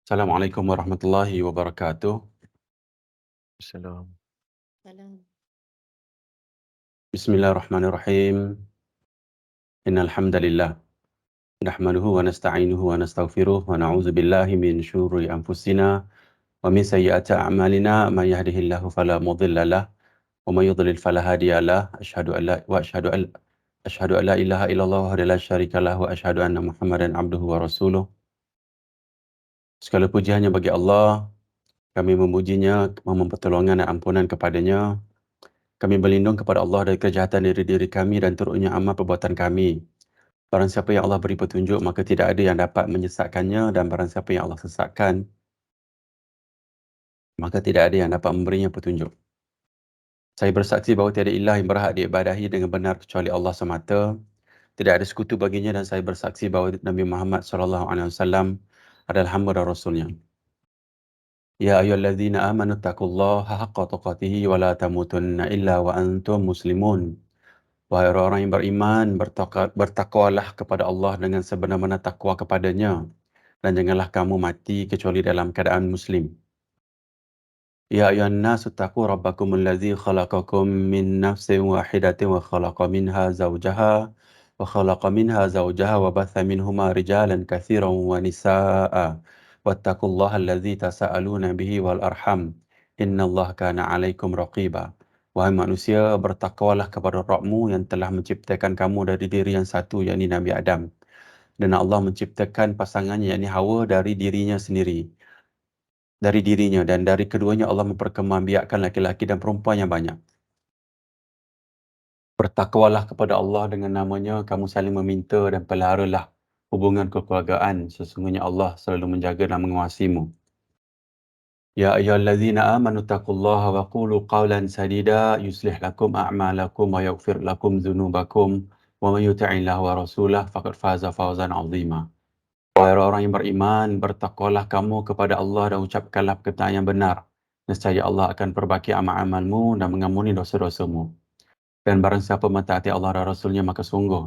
Assalamualaikum warahmatullahi wabarakatuh. Salam. Salam. Bismillahirrahmanirrahim. Innal hamdalillah nahmaduhu wa nasta'inuhu wa nastaghfiruh wa na'udzu billahi min syururi anfusina wa min sayyiati a'malina may yahdihillahu fala mudilla lahu wa may yudlil fala hadiya lahu asyhadu an la ilaha illallah wahdahu la syarika lahu wa asyhadu anna Muhammadan abduhu wa rasuluh. Segala puji hanya bagi Allah. Kami memujinya, memohon pertolongan dan ampunan kepadanya. Kami berlindung kepada Allah dari kejahatan diri kami dan teruknya amal perbuatan kami. Barang siapa yang Allah beri petunjuk, maka tidak ada yang dapat menyesatkannya, dan barang siapa yang Allah sesatkan, maka tidak ada yang dapat memberinya petunjuk. Saya bersaksi bahawa tiada ilah yang berhak diibadahi dengan benar kecuali Allah semata. Tidak ada sekutu baginya, dan saya bersaksi bahawa Nabi Muhammad SAW adalah hamba dan Rasulnya. Ya ayyuhallazina amanu taqullaha haqqa tuqatihi wa la tamutunna illa wa antum muslimun. Wahai orang-orang yang beriman, bertakwalah kepada Allah dengan sebenar-benar takwa kepadanya, dan janganlah kamu mati kecuali dalam keadaan Muslim. Ya ayuhan nasu taqu rabbakum allazi khalaqakum min nafsin wahidatin wa khalaqa minha zawjaha wa batha minhuma rijalan katsiran wa nisaa. Wattaqullaha allazi tasaaluna bihi wal arham. Innallaha kana 'alaikum raqiba. Wahai manusia, bertakwalah kepada Rabbmu yang telah menciptakan kamu dari diri yang satu, yakni Nabi Adam. Dan Allah menciptakan pasangannya, yakni Hawa, dari dirinya sendiri. Dari dirinya, dan dari keduanya Allah memperkembangbiakkan laki-laki dan perempuan yang banyak. Bertakwalah kepada Allah dengan namanya, kamu saling meminta dan peliharalah hubungan kekeluargaan. Sesungguhnya Allah selalu menjaga dan mengawasimu. Ya ayyuhallazina amanu taqullaha wa qulu qawlan sadida yuslih lakum a'malakum wa yaghfir lakum dhunubakum wa may yuti'illaha wa rasulahu faqad faza fawzan 'azima. Wahai orang yang beriman, bertakwalah kamu kepada Allah dan ucapkanlah perkataan yang benar. Nescaya Allah akan perbaiki amal-amalmu dan mengampuni dosa-dosamu. Dan barang siapa mentaati Allah dan Rasulnya, maka sungguh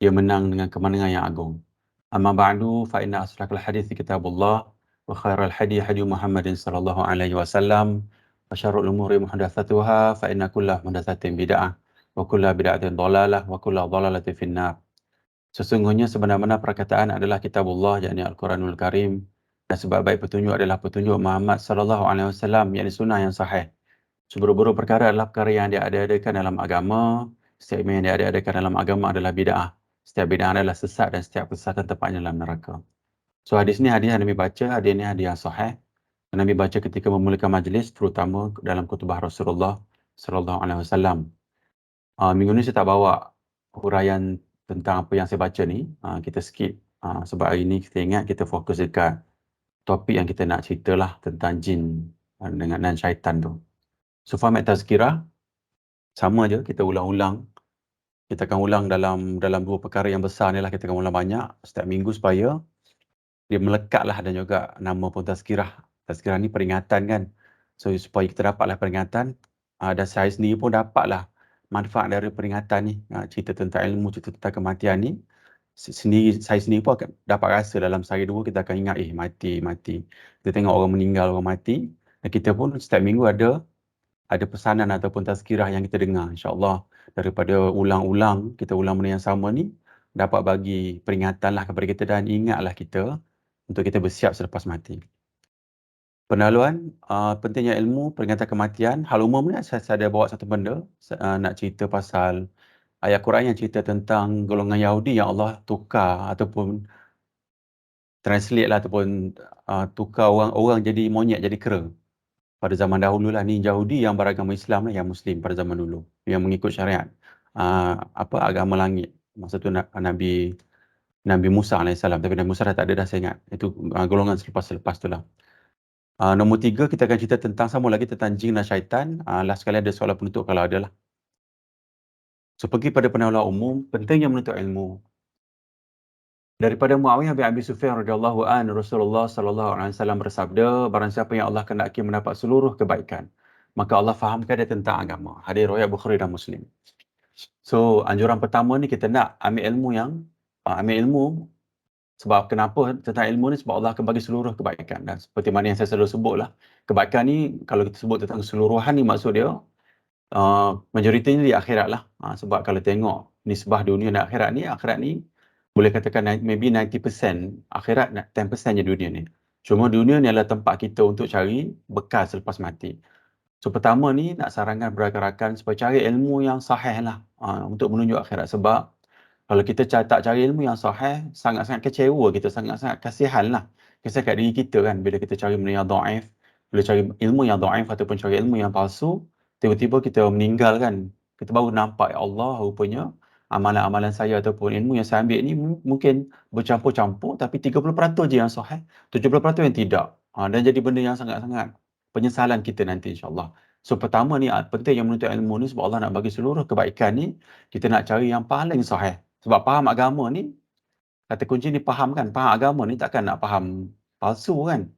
dia menang dengan kemenangan yang agung. Amma ba'du, fa inna asdaqal hadits kitabullah wa khairal hadi hadi Muhammadin sallallahu alaihi wasallam wa syarrul umuri muhdatsatuha fa inna kullu muhdatsatin bid'ah wa kullu bid'atin dhalalah wa kullu dhalalatin finnar. Sesungguhnya sebenar-benar perkataan adalah kitabullah, yakni Al-Quranul Karim, dan sebaik-baik petunjuk adalah petunjuk Muhammad sallallahu alaihi wasallam, yakni sunnah yang sahih. Seburuk-buruk perkara adalah perkara yang diada-adakan dalam agama. Setiap yang diada-adakan dalam agama adalah bid'ah. Setiap bid'ah adalah sesat, dan setiap kesesatan tempatnya dalam neraka. So hadis ni hadis yang Nabi baca, hadis ni hadis yang sahih. Nabi baca ketika memulakan majlis, terutama dalam khutbah Rasulullah sallallahu alaihi wasallam. Minggu ni saya tak bawa huraian tentang apa yang saya baca ni. Kita skip sebab hari ni kita ingat kita fokus dekat topik yang kita nak ceritalah tentang jin dan syaitan tu. So format tazkirah sama je, kita ulang-ulang. Kita akan ulang dalam dua perkara yang besar ni lah, kita akan ulang banyak setiap minggu supaya dia melekatlah, dan juga nama pun tazkirah. Tazkirah ni peringatan kan. So supaya kita dapatlah peringatan, dan saya sendiri pun dapatlah manfaat dari peringatan ni. Cerita tentang ilmu, cerita tentang kematian ni, saya sendiri pun akan dapat rasa dalam sehari dua kita akan ingat, mati. Kita tengok orang meninggal, orang mati, dan kita pun setiap minggu ada pesanan ataupun tazkirah yang kita dengar, insya-Allah. Daripada ulang-ulang, kita ulang benda yang sama ni, dapat bagi peringatanlah kepada kita dan ingatlah kita untuk kita bersiap selepas mati. Pendahuluan, pentingnya ilmu, peringatan kematian. Hal umum ni saya ada bawa satu benda, nak cerita pasal ayat Quran yang cerita tentang golongan Yahudi yang Allah tukar ataupun translate lah, ataupun tukar orang jadi monyet, jadi kera. Pada zaman dahulu lah, ni Yahudi yang beragama Islam lah, yang Muslim pada zaman dulu, yang mengikut syariat agama langit. Masa tu Nabi Musa AS, tapi Nabi Musa dah tak ada dah, saya ingat. Itu golongan selepas tu lah. Nombor 3, kita akan cerita tentang, sama lagi tentang jin dan syaitan. Last sekali ada soalan penutup kalau ada lah. So pergi pada pendahuluan umum, pentingnya menuntut ilmu. Daripada Muawiyah bin Abi Sufyan radhiyallahu an, Rasulullah sallallahu alaihi wasallam bersabda, barang siapa yang Allah kehendaki mendapat seluruh kebaikan, maka Allah fahamkan dia tentang agama. Hadis riwayat Bukhari dan Muslim. So anjuran pertama ni, kita nak ambil ilmu Sebab kenapa tentang ilmu ni, sebab Allah akan bagi seluruh kebaikan. Dan seperti mana yang saya selalu sebutlah, kebaikan ni kalau kita sebut tentang keseluruhan ni, maksud dia majoritinya di akhirat lah. Sebab kalau tengok nisbah dunia dan akhirat ni boleh katakan maybe 90% akhirat, 10% je dunia ni. Cuma dunia ni adalah tempat kita untuk cari bekal selepas mati. So pertama ni nak sarankan rakan-rakan supaya cari ilmu yang sahih lah untuk menuju akhirat. Sebab kalau kita tak cari ilmu yang sahih, sangat-sangat kecewa kita, sangat-sangat kasihan lah. Kasihan kat diri kita kan, bila kita cari benda yang dhaif, bila cari ilmu yang dhaif ataupun cari ilmu yang palsu, tiba-tiba kita meninggal kan. Kita baru nampak, ya Allah, rupanya amalan-amalan saya ataupun ilmu yang saya ambil ni mungkin bercampur-campur, tapi 30% je yang sahih, 70% yang tidak. Dan jadi benda yang sangat-sangat penyesalan kita nanti insyaAllah. So pertama ni, penting yang menuntut ilmu ni sebab Allah nak bagi seluruh kebaikan ni, kita nak cari yang paling sahih. Sebab faham agama ni, kata kunci ni faham kan, faham agama ni takkan nak faham palsu kan.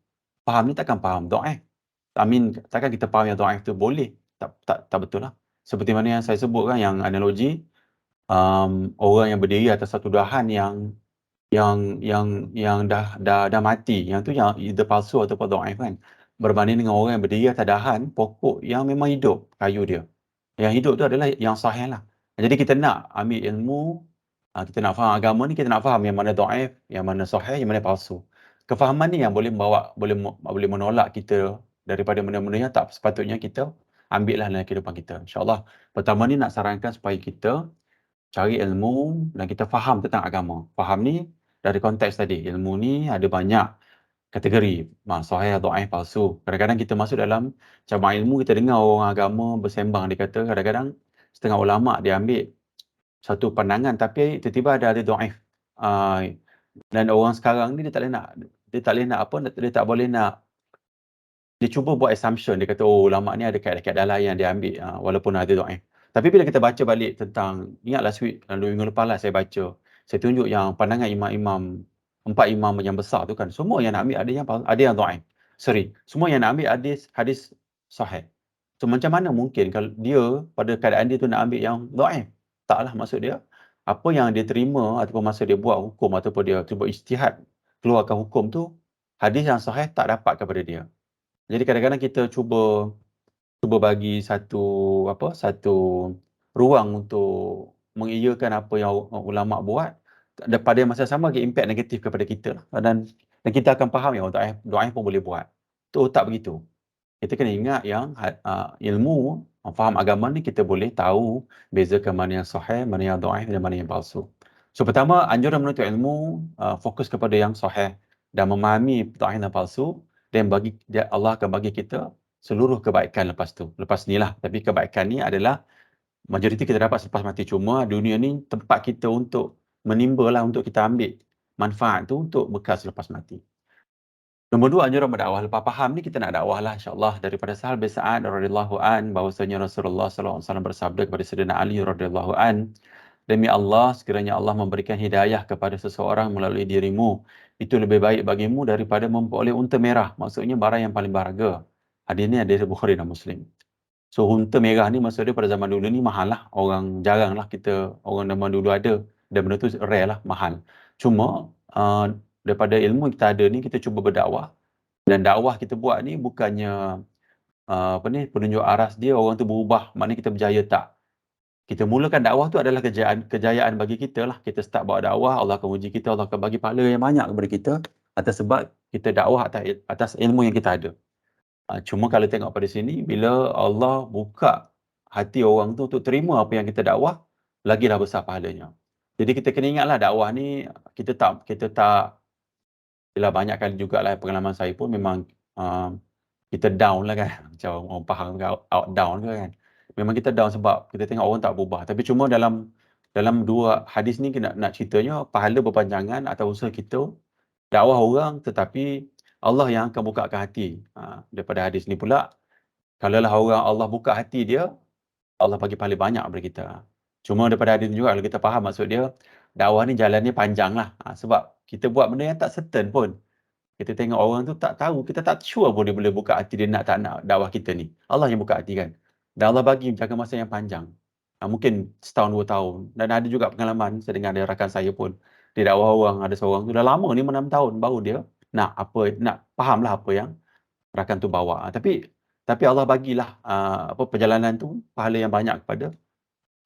Faham ni takkan faham dhaif. Takkan kita faham yang dhaif tu boleh. Tak betul lah. Seperti mana yang saya sebut kan, yang analogi, orang yang berdiri atas satu dahan yang dah mati, yang tu yang either palsu ataupun dhaif kan. Berbanding dengan orang yang berdiri atas dahan pokok yang memang hidup, kayu dia. Yang hidup tu adalah yang sahih lah. Jadi kita nak ambil ilmu, kita nak faham agama ni, kita nak faham yang mana dhaif, yang mana sahih, yang mana palsu. Kefahaman ni yang boleh menolak kita daripada benda-benda yang tak sepatutnya kita ambil lah dalam kehidupan kita. InsyaAllah, pertama ni nak sarankan supaya kita cari ilmu dan kita faham tentang agama. Faham ni dari konteks tadi. Ilmu ni ada banyak kategori, sahih, dhaif, palsu. Kadang-kadang kita masuk dalam cabang ilmu, kita dengar orang agama bersembang, dia kata kadang-kadang setengah ulama' dia ambil satu pandangan tapi tiba-tiba ada dhaif. Dan orang sekarang ni dia tak boleh nak dia cuba buat assumption, dia kata ulama' ni ada kaedah-kaedah lain yang dia ambil walaupun ada dhaif. Tapi bila kita baca balik tentang, ingat last week, 2 minggu lepas lah saya baca, saya tunjuk yang pandangan imam-imam, 4 imam yang besar tu kan, semua yang nak ambil ada yang dhaif. Semua yang nak ambil hadis sahih. So macam mana mungkin kalau dia pada keadaan dia tu nak ambil yang dhaif? Taklah, maksud dia apa yang dia terima ataupun masa dia buat hukum ataupun dia cuba ijtihad keluarkan hukum tu, hadis yang sahih tak dapat kepada dia. Jadi kadang-kadang kita cuba bagi satu ruang untuk mengiyakan apa yang ulama buat, pada masa sama bagi impak negatif kepada kita lah. Dan kita akan faham yang dhaif pun boleh buat. Tak begitu. Kita kena ingat yang ilmu, faham agama ni kita boleh tahu bezakan mana yang sahih, mana yang dhaif dan mana yang palsu. So pertama, anjuran menuntut ilmu, fokus kepada yang sahih dan memahami dhaif dan palsu, dan Allah akan bagi kita seluruh kebaikan lepas tu. Lepas ni lah. Tapi kebaikan ni adalah majoriti kita dapat selepas mati. Cuma dunia ni tempat kita untuk menimba lah, untuk kita ambil manfaat tu untuk bekal selepas mati. Nombor 2, anjuran berdakwah. Lepas faham ni kita nak dakwah lah insyaAllah. Daripada Sahal bin Sa'ad radhiyallahu an, bahawasanya Rasulullah SAW bersabda kepada Sayyidina Ali radhiyallahu an, demi Allah, sekiranya Allah memberikan hidayah kepada seseorang melalui dirimu, itu lebih baik bagimu daripada memperoleh unta merah. Maksudnya barang yang paling berharga. Hadis ni ada di Bukhari dan Muslim. So unta merah ni maksudnya pada zaman dulu ni mahal lah. Jarang lah orang zaman dulu ada. Dan benda tu rare lah, mahal. Cuma daripada ilmu yang kita ada ni, kita cuba berdakwah. Dan dakwah kita buat ni bukannya penunjuk aras dia orang tu berubah, maknanya kita berjaya, tak. Kita mulakan dakwah tu adalah kejayaan bagi kita lah. Kita start buat dakwah, Allah akan uji kita, Allah akan bagi pahala yang banyak kepada kita atas sebab kita dakwah atas ilmu yang kita ada. Cuma kalau tengok pada sini, bila Allah buka hati orang tu untuk terima apa yang kita dakwah, lagilah besar pahalanya. Jadi kita kena ingatlah dakwah ni, kita tak yelah, banyak kali jugalah pengalaman saya pun memang kita down lah kan. Macam orang faham out down ke kan. Memang kita down sebab kita tengok orang tak berubah. Tapi cuma dalam 2 hadis ni nak ceritanya pahala berpanjangan atas usaha kita dakwah orang, tetapi Allah yang akan bukakan hati. Daripada hadis ni pula, kalaulah orang Allah buka hati dia, Allah bagi pahala banyak kepada kita. Cuma daripada hadis ni juga kalau kita faham, maksud dia dakwah ni jalannya panjang lah. Sebab kita buat benda yang tak certain pun. Kita tengok orang tu tak tahu, kita tak sure pun dia boleh buka hati dia nak tak nak dakwah kita ni. Allah yang buka hati kan. Dan Allah bagi jangka masa yang panjang. Mungkin setahun 2 tahun. Dan ada juga pengalaman, saya dengar dari rakan saya pun. dia dakwah orang, ada seorang tu dah lama ni 6 tahun baru dia nak fahamlah apa yang rakan tu bawa. Tapi Allah bagilah perjalanan tu pahala yang banyak kepada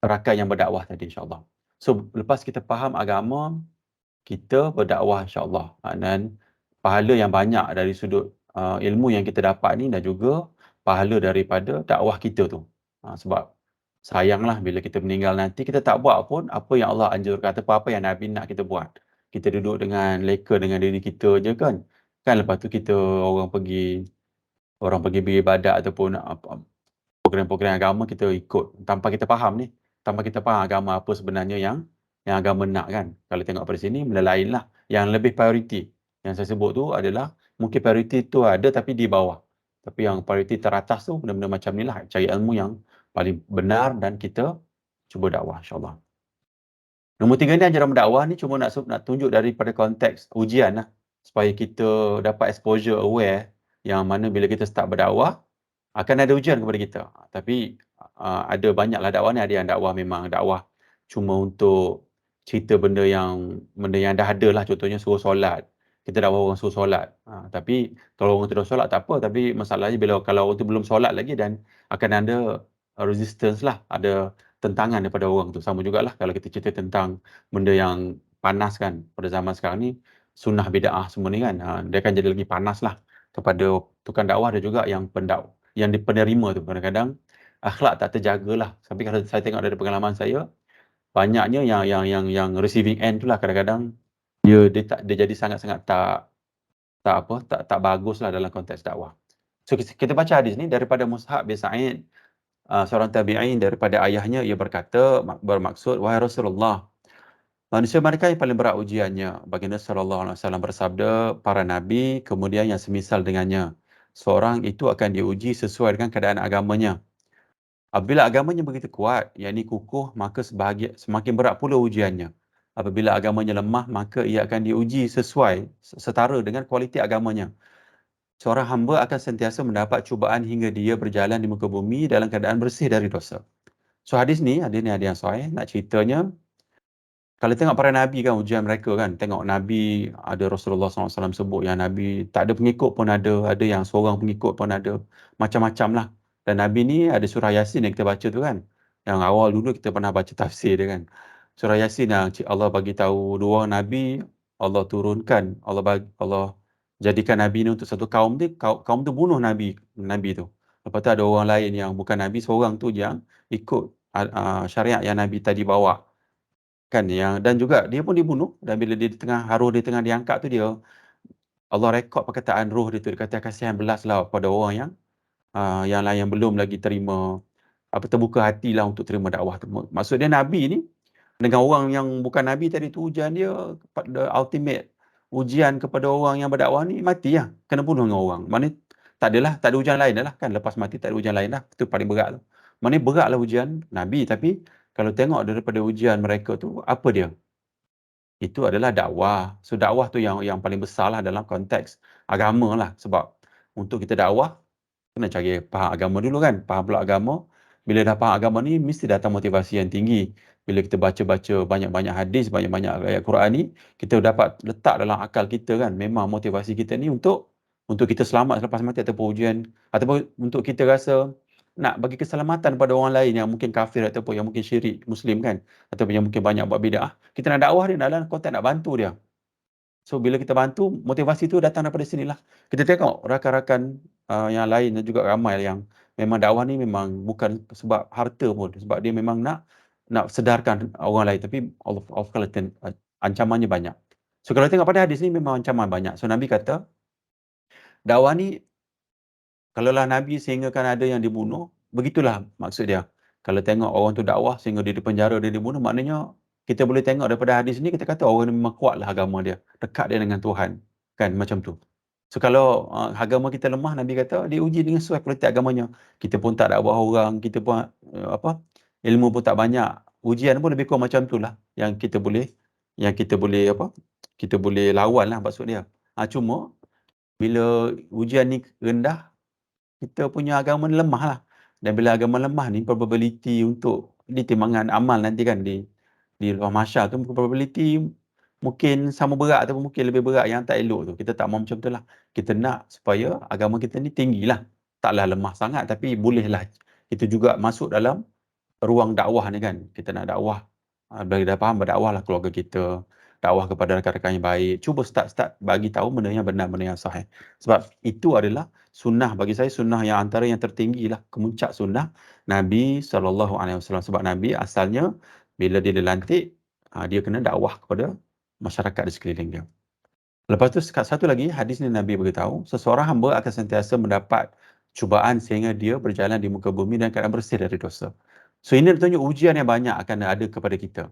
rakan yang berdakwah tadi, insya-Allah. So lepas kita faham agama, kita berdakwah, insya-Allah, dan pahala yang banyak dari sudut ilmu yang kita dapat ni, dan juga pahala daripada dakwah kita tu. Sebab sayanglah bila kita meninggal nanti, kita tak buat pun apa yang Allah anjurkan ataupun apa yang Nabi nak kita buat. Kita duduk dengan leka dengan diri kita je kan. Kan lepas tu orang pergi beribadat ataupun program-program agama kita ikut tanpa kita faham ni. Tanpa kita faham agama apa sebenarnya yang agama nak kan. Kalau tengok pada sini, benda lain lah. Yang lebih prioriti. Yang saya sebut tu adalah, mungkin prioriti tu ada tapi di bawah. Tapi yang prioriti teratas tu, benda-benda macam ni lah. Cari ilmu yang paling benar dan kita cuba dakwah, insyaAllah. Nombor 3 ni, ajaran berdakwah ni cuma nak tunjuk daripada konteks ujian lah. Supaya kita dapat exposure, aware, yang mana bila kita start berdakwah, akan ada ujian kepada kita. Tapi ada banyaklah dakwah ni, ada yang dakwah memang dakwah cuma untuk cerita benda yang dah ada lah. Contohnya suruh solat. Kita dakwah orang suruh solat. Tapi kalau orang tu dah solat tak apa, tapi masalahnya kalau orang tu belum solat lagi, dan akan ada resistance lah, ada tentangan daripada orang tu. Sama jugalah kalau kita cerita tentang benda yang panas kan, pada zaman sekarang ni, sunnah bid'ah semua ni kan, dia akan jadi lagi panas lah kepada tukang dakwah. Ada juga yang penerima tu kadang-kadang akhlak tak terjaga lah. Tapi kalau saya tengok dari pengalaman saya, banyaknya yang receiving end tu lah, kadang-kadang dia jadi sangat-sangat tak bagus lah dalam konteks dakwah. So kita baca hadis ni daripada Mus'ab bin Sa'id, seorang tabi'in, daripada ayahnya. Ia bermaksud, wahai Rasulullah, manusia mereka yang paling berat ujiannya. Baginda sallallahu alaihi wasallam bersabda, para nabi kemudian yang semisal dengannya, seorang itu akan diuji sesuai dengan keadaan agamanya. Apabila agamanya begitu kuat, yakni kukuh, maka semakin berat pula ujiannya. Apabila agamanya lemah, maka ia akan diuji setara dengan kualiti agamanya. Seorang hamba akan sentiasa mendapat cubaan hingga dia berjalan di muka bumi dalam keadaan bersih dari dosa. So hadis ni ada yang sahih. Nak ceritanya, kalau tengok para Nabi kan, ujian mereka kan. Tengok Nabi, ada Rasulullah SAW sebut yang Nabi tak ada pengikut pun ada yang seorang pengikut pun ada. Macam-macam lah. Dan Nabi ni ada surah Yasin yang kita baca tu kan. Yang awal dulu kita pernah baca tafsir dia kan. Surah Yasin yang Allah bagi tahu dua Nabi, Allah turunkan, Allah jadikan Nabi ni untuk satu kaum tu. Kaum tu bunuh Nabi tu. Lepas tu ada orang lain yang bukan Nabi, seorang tu yang ikut syariat yang Nabi tadi bawa. Kan, dan juga dia pun dibunuh, dan bila roh dia tengah diangkat tu, Allah rekod perkataan roh dia tu. Dia kata kasihan belaslah pada orang yang lain yang belum lagi terbuka hatilah untuk terima dakwah tu. Maksud dia Nabi ni dengan orang yang bukan Nabi tadi tu, ujian dia, the ultimate ujian kepada orang yang berdakwah ni, mati lah, kena bunuh dengan orang. Maknanya tak ada ujian lain dah lah kan. Lepas mati tak ada ujian lain dah. Itu paling berat tu. Maknanya beratlah ujian Nabi. Tapi kalau tengok daripada ujian mereka tu, apa dia? Itu adalah dakwah. So dakwah tu yang paling besar lah dalam konteks agama lah. Sebab untuk kita dakwah, kena cari faham agama dulu kan. Faham pula agama. Bila dah faham agama ni, mesti datang motivasi yang tinggi. Bila kita baca-baca banyak-banyak hadis, banyak-banyak ayat Quran ni, kita dapat letak dalam akal kita kan. Memang motivasi kita ni untuk kita selamat selepas mati, ataupun ujian, ataupun untuk kita rasa nak bagi keselamatan pada orang lain yang mungkin kafir, ataupun yang mungkin syirik Muslim kan, ataupun yang mungkin banyak buat bid'ah. Kita nak dakwah dia dalam konteks nak bantu dia. So bila kita bantu, motivasi tu datang daripada sinilah. Kita tengok rakan-rakan yang lain dan juga ramai yang memang dakwah ni memang bukan sebab harta pun, sebab dia memang nak sedarkan orang lain. Tapi Allah ancamannya banyak. So kalau tengok pada hadis ni, memang ancaman banyak. So Nabi kata, dakwah ni, kalaulah Nabi sehinggakan ada yang dibunuh, begitulah maksud dia. Kalau tengok orang tu dakwah sehingga dia dipenjara, dia dibunuh, maknanya kita boleh tengok daripada hadis ni, kita kata orang ni memang kuatlah agama dia, dekat dia dengan Tuhan, kan, macam tu. So kalau agama kita lemah, Nabi kata dia uji dengan sesuai kualiti agamanya. Kita pun tak dakwah orang, kita pun ilmu pun tak banyak, ujian pun lebih kurang macam tu lah yang kita boleh kita boleh lawan lah, maksud dia. Cuma bila ujian ni rendah, kita punya agama ni lemah lah. Dan bila agama lemah ni, probability untuk di timbangan amal nanti kan, di luar mahsyar tu, probability mungkin sama berat ataupun mungkin lebih berat yang tak elok tu. Kita tak mahu macam tu lah. Kita nak supaya agama kita ni tinggilah. Taklah lemah sangat tapi bolehlah kita juga masuk dalam ruang dakwah ni kan. Kita nak dakwah, dah faham berdakwah lah keluarga kita, dakwah kepada rakan-rakan yang baik. Cuba start bagi tahu benda yang benar, benda yang sahih. Sebab itu adalah sunnah bagi saya, sunnah yang antara yang tertinggi lah, kemuncak sunnah Nabi SAW. Sebab Nabi asalnya bila dia dilantik, dia kena dakwah kepada masyarakat di sekeliling dia. Lepas tu satu lagi hadis ni Nabi beritahu, seseorang hamba akan sentiasa mendapat cubaan sehingga dia berjalan di muka bumi dan keadaan bersih dari dosa. So ini bertunjuk ujian yang banyak akan ada kepada kita.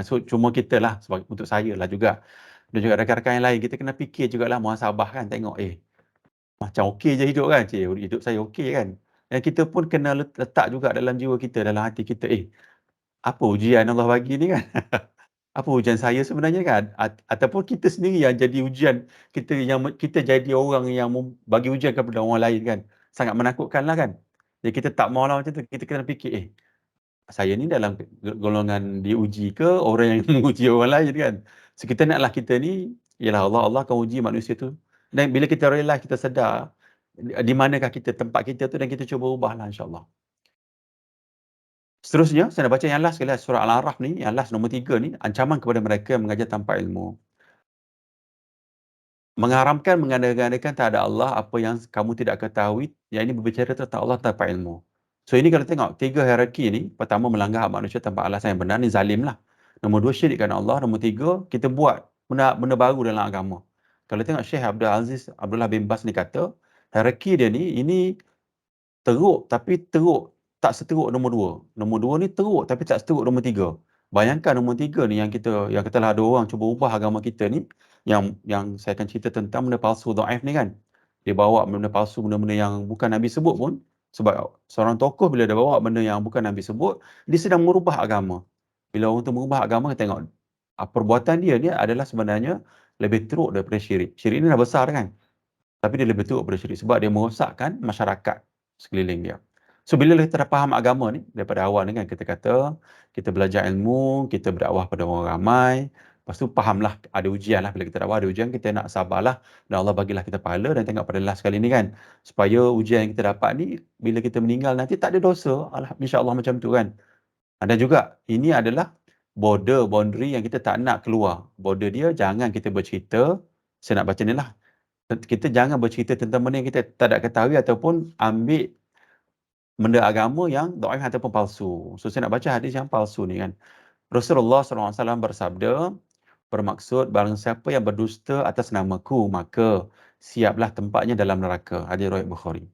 So cuma kita lah, sebab untuk saya lah juga, dan juga rakan-rakan yang lain, kita kena fikir jugalah, muhasabah kan, tengok macam okey je hidup kan, hidup saya okey kan. Dan kita pun kena letak juga dalam jiwa kita, dalam hati kita, apa ujian Allah bagi ni kan? Apa ujian saya sebenarnya kan? Ataupun kita sendiri yang jadi ujian, kita jadi orang yang bagi ujian kepada orang lain kan? Sangat menakutkanlah kan? Jadi kita tak maulah macam tu, kita kena fikir, saya ni dalam golongan diuji ke orang yang menguji orang lain kan? So kita naklah kita ni, ialah Allah akan uji manusia tu. Dan bila kita realise, kita sedar di manakah tempat kita tu, dan kita cuba ubahlah insya-Allah. Seterusnya, saya nak baca yang last sekali, surah Al-A'raf ni, yang last nombor 3 ni, ancaman kepada mereka yang mengajar tanpa ilmu. Mengharamkan mengada-ngadakan tak ada Allah apa yang kamu tidak ketahui, yang ini berbicara tentang Allah tanpa ilmu. So ini kalau tengok, 3 hierarki ni, pertama melanggar hak manusia tanpa alasan yang benar, ni zalim lah. Nombor 2, syirikkan Allah. Nombor 3, kita buat benda baru dalam agama. Kalau tengok Syekh Abdullah bin Bas ni kata, hierarki dia ni, ini teruk, tapi teruk tak seteruk nombor 2. Nombor 2 ni teruk tapi tak seteruk nombor 3. Bayangkan nombor 3 ni yang katalah ada orang cuba ubah agama kita ni, yang saya akan cerita tentang benda palsu dhaif ni kan. Dia bawa benda palsu, benda-benda yang bukan Nabi sebut pun, sebab seorang tokoh bila dia bawa benda yang bukan Nabi sebut, dia sedang merubah agama. Bila orang tu merubah agama, kita tengok perbuatan dia ni adalah sebenarnya lebih teruk daripada syirik. Syirik ni dah besar kan? Tapi dia lebih teruk daripada syirik sebab dia merosakkan masyarakat sekeliling dia. So bila kita dah faham agama ni daripada awal ni kan, kita kata kita belajar ilmu, kita berdakwah pada orang ramai, lepas tu fahamlah ada ujian lah. Bila kita dakwah ada ujian, kita nak sabarlah, dan Allah bagilah kita pahala. Dan tengok pada last kali ni kan, supaya ujian yang kita dapat ni, bila kita meninggal nanti tak ada dosa, insya-Allah macam tu kan. Dan juga ini adalah boundary yang kita tak nak keluar. Border dia, jangan kita bercerita, saya nak baca ni lah, kita jangan bercerita tentang benda yang kita tak ketahui ataupun ambil benda agama yang dhaif ataupun palsu. So saya nak baca hadis yang palsu ni kan. Rasulullah SAW bersabda, bermaksud barang siapa yang berdusta atas namaku, maka siaplah tempatnya dalam neraka. Hadis riwayat Bukhari.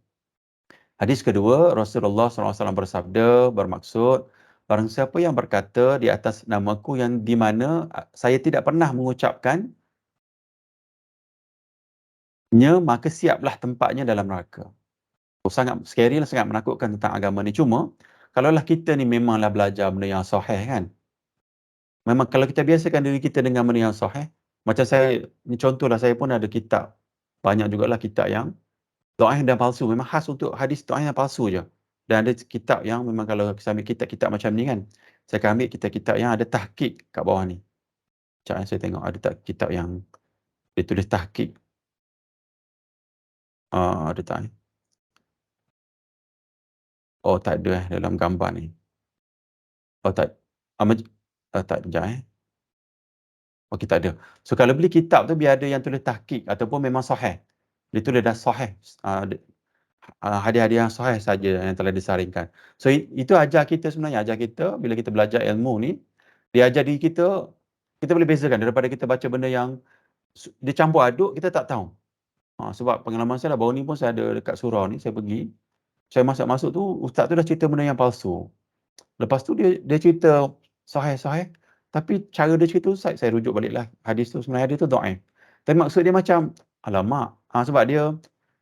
Hadis kedua, Rasulullah SAW bersabda, bermaksud barang siapa yang berkata di atas namaku yang di mana saya tidak pernah mengucapkannya, maka siaplah tempatnya dalam neraka. Sangat scary lah, sangat menakutkan tentang agama ni. Cuma, kalaulah kita ni memanglah belajar benda yang sahih kan. Memang kalau kita biasakan diri kita dengan benda yang sahih, macam saya, ni contohlah, saya pun ada kitab. Banyak jugalah kitab yang dhaif dan palsu. Memang khas untuk hadis dhaif dan palsu je. Dan ada kitab yang memang kalau saya ambil kitab-kitab macam ni kan, saya akan ambil kitab-kitab yang ada tahqiq kat bawah ni. Sekejap saya tengok ada tak kitab yang dia tulis tahqiq. Ada tak ni? Oh tak ada dalam gambar ni. Oh tak. Tak, sekejap Okey, tak ada. So kalau beli kitab tu biar ada yang tulis tahqiq ataupun memang sahih. Dia tulis dah sahih. Hadis-hadis yang sahih saja yang telah disaringkan. So itu ajar kita sebenarnya, ajar kita bila kita belajar ilmu ni, dia ajar diri kita, kita boleh bezakan daripada kita baca benda yang dia campur aduk, kita tak tahu. Sebab pengalaman saya lah, baru ni pun saya ada dekat surau ni, saya pergi, saya masuk tu, ustaz tu dah cerita benda yang palsu. Lepas tu dia cerita sahih-sahih, tapi cara dia cerita tu saya rujuk baliklah hadis tu, sebenarnya hadis tu dhaif. Tapi maksud dia macam, alamak, sebab dia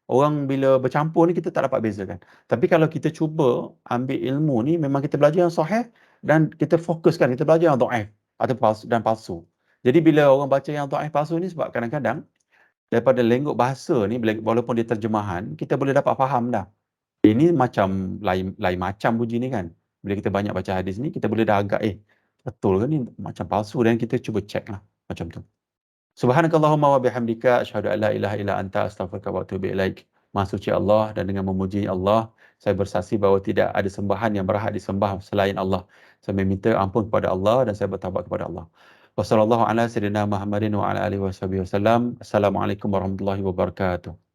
orang bila bercampur ni kita tak dapat bezakan. Tapi kalau kita cuba ambil ilmu ni, memang kita belajar yang sahih dan kita fokuskan, kita belajar yang dhaif atau palsu dan palsu. Jadi bila orang baca yang dhaif palsu ni, sebab kadang-kadang daripada lenggok bahasa ni, walaupun dia terjemahan, kita boleh dapat faham dah. Ini macam lain macam bunyi ni kan. Bila kita banyak baca hadis ni, kita boleh dah agak, betul ke ni macam palsu, dan kita cuba check lah. Macam tu. Subhanakallahumma wa bihamdika asyhadu an la ilaha illa anta astaghfiruka wa atubu ilaik. Maha suci Allah, dan dengan memuji Allah, saya bersaksi bahawa tidak ada sembahan yang berhak disembah selain Allah. Saya meminta ampun kepada Allah dan saya bertaubat kepada Allah. Wassallallahu ala sayyidina Muhammadin wa ala alihi wasallam. Assalamualaikum warahmatullahi wabarakatuh.